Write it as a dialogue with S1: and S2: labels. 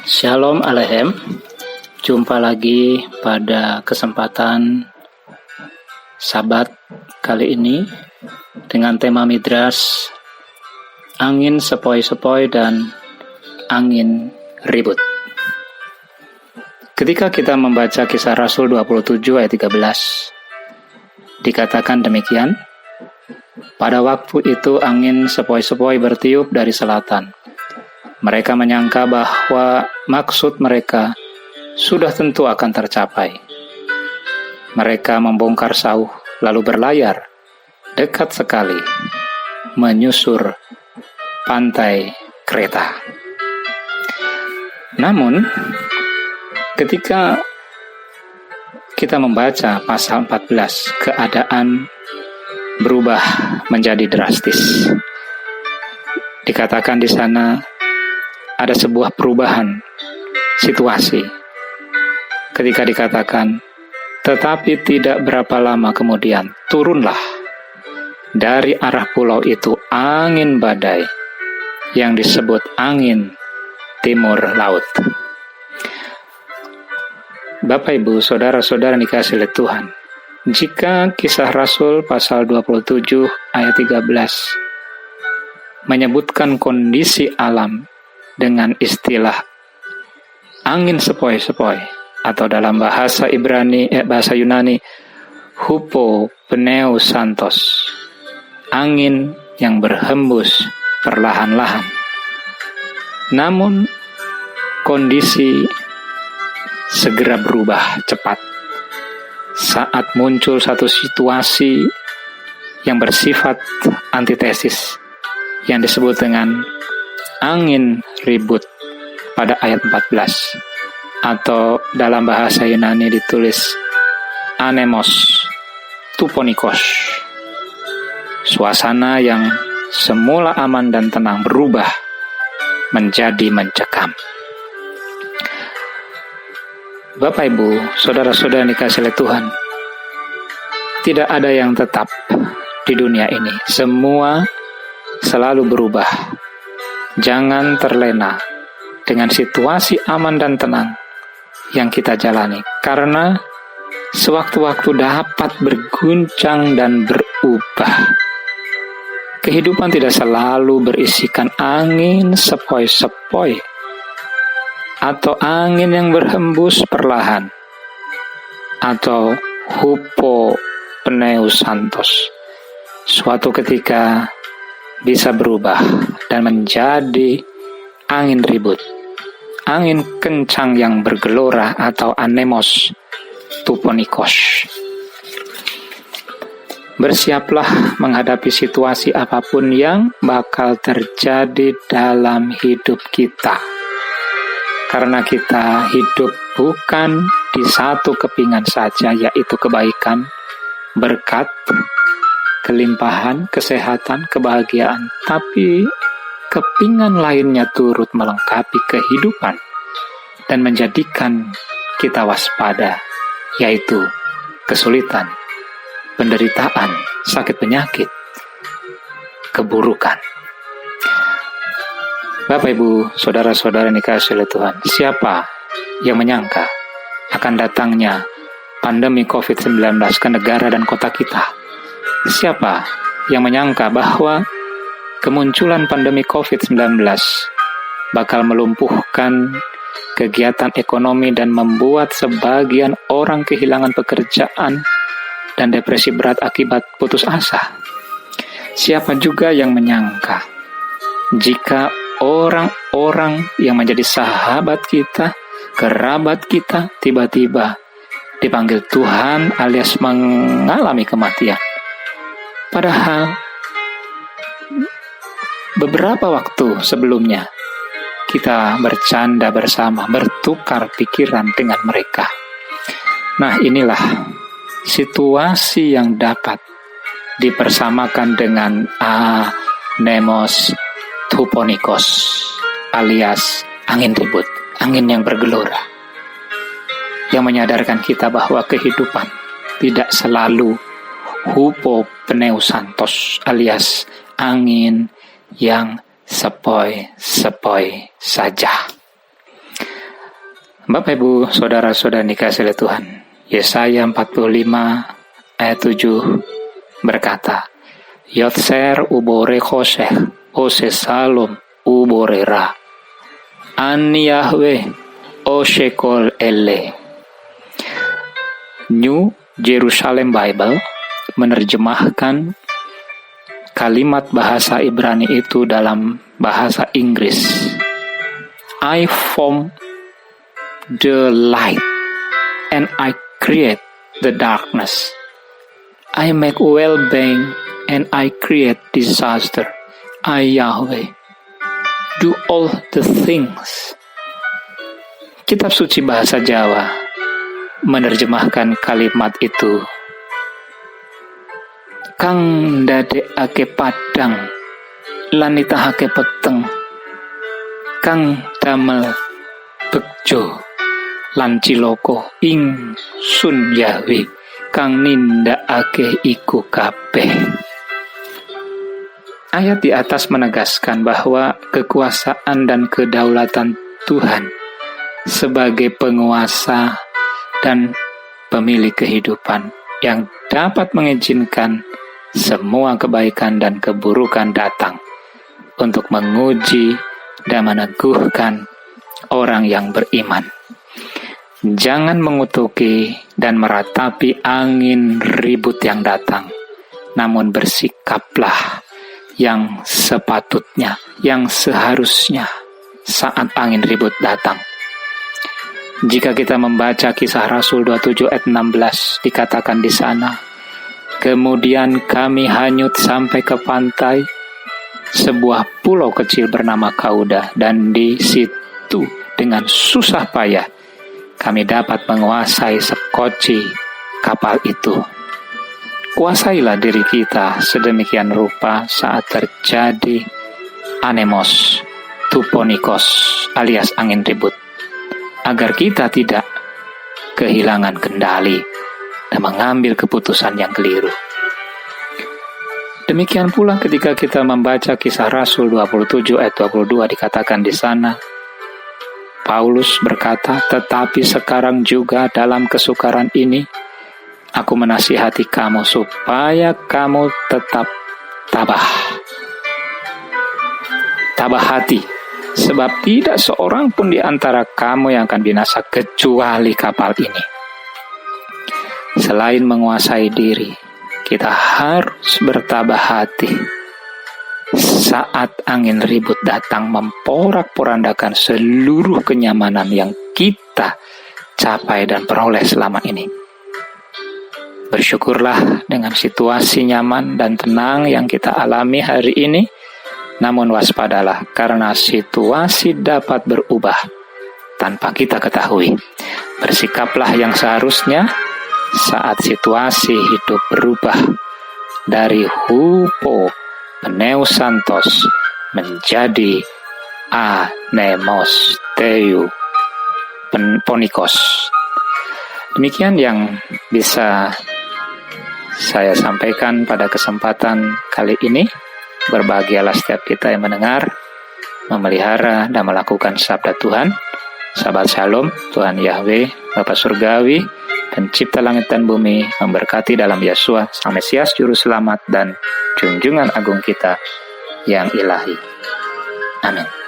S1: Shalom Alehem, jumpa lagi pada kesempatan Sabat kali ini dengan tema Midras, angin sepoi-sepoi dan angin ribut. Ketika kita membaca Kisah Rasul 27 ayat 13, dikatakan demikian, pada waktu itu angin sepoi-sepoi bertiup dari selatan. Mereka menyangka bahwa maksud mereka sudah tentu akan tercapai. Mereka membongkar sauh lalu berlayar dekat sekali menyusur pantai Kreta. Namun, ketika kita membaca pasal 14, keadaan berubah menjadi drastis. Dikatakan di sana ada sebuah perubahan situasi. Ketika dikatakan, tetapi tidak berapa lama kemudian, turunlah dari arah pulau itu angin badai yang disebut angin timur laut. Bapak, Ibu, Saudara-saudara dikasihi oleh Tuhan, jika Kisah Rasul pasal 27 ayat 13 menyebutkan kondisi alam dengan istilah angin sepoi-sepoi, atau dalam bahasa bahasa Yunani hupopneusantos, angin yang berhembus perlahan-lahan. Namun kondisi segera berubah cepat saat muncul satu situasi yang bersifat antitesis yang disebut dengan angin ribut pada ayat 14, atau dalam bahasa Yunani ditulis anemos tuponikos. Suasana yang semula aman dan tenang berubah menjadi mencekam. Bapak, Ibu, Saudara-saudara dikasihi oleh Tuhan, tidak ada yang tetap di dunia ini. Semua selalu berubah. Jangan terlena dengan situasi aman dan tenang yang kita jalani, karena sewaktu-waktu dapat berguncang dan berubah. Kehidupan tidak selalu berisikan angin sepoi-sepoi atau angin yang berhembus perlahan atau hupopneusantos. Suatu ketika bisa berubah dan menjadi angin ribut, angin kencang yang bergelora atau anemos tuponikos. Bersiaplah menghadapi situasi apapun yang bakal terjadi dalam hidup kita, karena kita hidup bukan di satu kepingan saja, yaitu kebaikan, berkat, kelimpahan, kesehatan, kebahagiaan, tapi kepingan lainnya turut melengkapi kehidupan dan menjadikan kita waspada, yaitu kesulitan, penderitaan, sakit penyakit, keburukan. Bapak, Ibu, Saudara-saudara dikasihi oleh Tuhan, siapa yang menyangka akan datangnya pandemi COVID-19 ke negara dan kota kita? Siapa yang menyangka bahwa kemunculan pandemi COVID-19 bakal melumpuhkan kegiatan ekonomi dan membuat sebagian orang kehilangan pekerjaan dan depresi berat akibat putus asa? Siapa juga yang menyangka jika orang-orang yang menjadi sahabat kita, kerabat kita, tiba-tiba dipanggil Tuhan alias mengalami kematian? Padahal beberapa waktu sebelumnya kita bercanda bersama, bertukar pikiran dengan mereka. Nah, inilah situasi yang dapat dipersamakan dengan anemos tuponikos, alias angin ribut, angin yang bergelora, yang menyadarkan kita bahwa kehidupan tidak selalu hupopneusantos, alias angin yang sepoi-sepoi saja. Bapak Ibu, saudara-saudara dikasihi oleh Tuhan, Yesaya 45 ayat 7 berkata, Yotser ubore koseh, ose salom ubore ra, an Yahweh oshekol ele. New Jerusalem Bible menerjemahkan kalimat bahasa Ibrani itu dalam bahasa Inggris. I form the light and I create the darkness. I make well-being and I create disaster. I Yahweh do all the things. Kitab suci bahasa Jawa menerjemahkan kalimat itu. Kang dadekake padang lan nitahake peteng, kang damel bejo lan ciloko ing sun Yahweh kang nindakake iku kabeh. Ayat di atas menegaskan bahwa kekuasaan dan kedaulatan Tuhan sebagai penguasa dan pemilik kehidupan yang dapat mengizinkan semua kebaikan dan keburukan datang untuk menguji dan meneguhkan orang yang beriman. Jangan mengutuki dan meratapi angin ribut yang datang, namun bersikaplah yang sepatutnya, yang seharusnya saat angin ribut datang. Jika kita membaca Kisah Rasul 27 ayat 16, dikatakan di sana, kemudian kami hanyut sampai ke pantai sebuah pulau kecil bernama Kauda, dan di situ dengan susah payah kami dapat menguasai sekoci kapal itu. Kuasailah diri kita sedemikian rupa saat terjadi anemos, tuponikos alias angin ribut, agar kita tidak kehilangan kendali dan mengambil keputusan yang keliru. Demikian pula ketika kita membaca Kisah Rasul 27 ayat 22, dikatakan di sana, Paulus berkata, tetapi sekarang juga dalam kesukaran ini, aku menasihati kamu supaya kamu tetap tabah hati, sebab tidak seorang pun di antara kamu yang akan binasa kecuali kapal ini. Selain menguasai diri, kita harus bertabah hati saat angin ribut datang memporak-porandakan seluruh kenyamanan yang kita capai dan peroleh selama ini. Bersyukurlah dengan situasi nyaman dan tenang yang kita alami hari ini, namun waspadalah karena situasi dapat berubah tanpa kita ketahui. Bersikaplah yang seharusnya saat situasi hidup berubah dari hupo Pneusantos menjadi anemos teu ponikos. Demikian yang bisa saya sampaikan pada kesempatan kali ini. Berbahagialah setiap kita yang mendengar, memelihara dan melakukan sabda Tuhan. Sahabat Shalom, Tuhan Yahweh, Bapa Surgawi, dan Cipta langit dan bumi memberkati dalam Yesua, Sang Mesias, Juru Selamat dan junjungan agung kita yang ilahi. Amin.